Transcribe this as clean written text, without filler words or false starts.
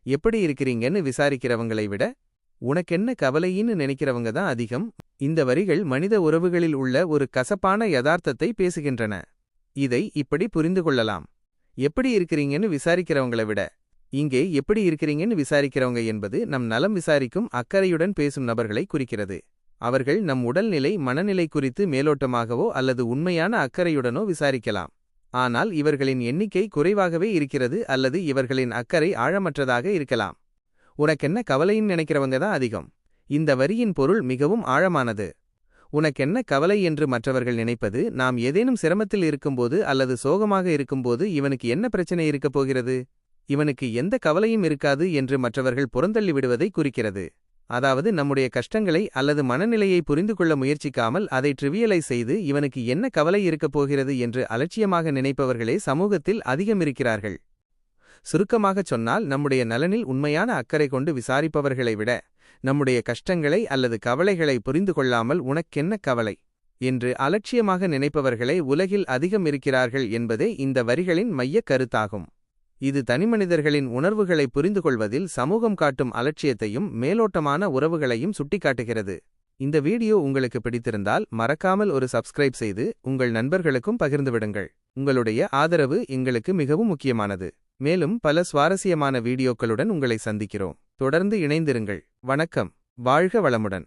எப்படி இருக்கிறீங்கன்னு விசாரிக்கிறவங்களை விட உனக்கென்ன கவலையின்னு நினைக்கிறவங்க தான் அதிகம். இந்த வரிகள் மனித உறவுகளில் உள்ள ஒரு கசப்பான யதார்த்தத்தை பேசுகின்றன. இதை இப்படி புரிந்து கொள்ளலாம். எப்படி இருக்கிறீங்கன்னு விசாரிக்கிறவங்களை விட இங்கே எப்படி இருக்கிறீங்கன்னு விசாரிக்கிறவங்க என்பது நம் நலம் விசாரிக்கும் அக்கறையுடன் பேசும் நபர்களை குறிக்கிறது. அவர்கள் நம் உடல்நிலை மனநிலை குறித்து மேலோட்டமாகவோ அல்லது உண்மையான அக்கறையுடனோ விசாரிக்கலாம். ஆனால் இவர்களின் எண்ணிக்கை குறைவாகவே இருக்கிறது அல்லது இவர்களின் அக்கறை ஆழமற்றதாக இருக்கலாம். உனக்கென்ன கவலைன்னு நினைக்கிறவங்க தான் அதிகம். இந்த வரியின் பொருள் மிகவும் ஆழமானது. உனக்கென்ன கவலை என்று மற்றவர்கள் நினைப்பது நாம் ஏதேனும் சிரமத்தில் இருக்கும்போது அல்லது சோகமாக இருக்கும்போது இவனுக்கு என்ன பிரச்சனை இருக்கப் போகிறது, இவனுக்கு எந்த கவலையும் இருக்காது என்று மற்றவர்கள் புறந்தள்ளி விடுவதை குறிக்கிறது. அதாவது நம்முடைய கஷ்டங்களை அல்லது மனநிலையை புரிந்து கொள்ள முயற்சிக்காமல் அதை ட்ரிவியலைஸ் செய்து இவனுக்கு என்ன கவலை இருக்கப் போகிறது என்று அலட்சியமாக நினைப்பவர்களே சமூகத்தில் அதிகம் இருக்கிறார்கள். சுருக்கமாகச் சொன்னால் நம்முடைய நலனில் உண்மையான அக்கறை கொண்டு விசாரிப்பவர்களை விட நம்முடைய கஷ்டங்களை அல்லது கவலைகளை புரிந்து கொள்ளாமல் உனக்கென்ன கவலை என்று அலட்சியமாக நினைப்பவர்களே உலகில் அதிகம் இருக்கிறார்கள் என்பதே இந்த வரிகளின் மையக் கருத்தாகும். இது தனிமனிதர்களின் உணர்வுகளை புரிந்து கொள்வதில் சமூகம் காட்டும் அலட்சியத்தையும் மேலோட்டமான உறவுகளையும் சுட்டிக்காட்டுகிறது. இந்த வீடியோ உங்களுக்கு பிடித்திருந்தால் மறக்காமல் ஒரு சப்ஸ்கிரைப் செய்து உங்கள் நண்பர்களுக்கும் பகிர்ந்துவிடுங்கள். உங்களுடைய ஆதரவு எங்களுக்கு மிகவும் முக்கியமானது. மேலும் பல சுவாரஸ்யமான வீடியோக்களுடன் உங்களை சந்திக்கிறோம். தொடர்ந்து இணைந்திருங்கள். வணக்கம். வாழ்க வளமுடன்.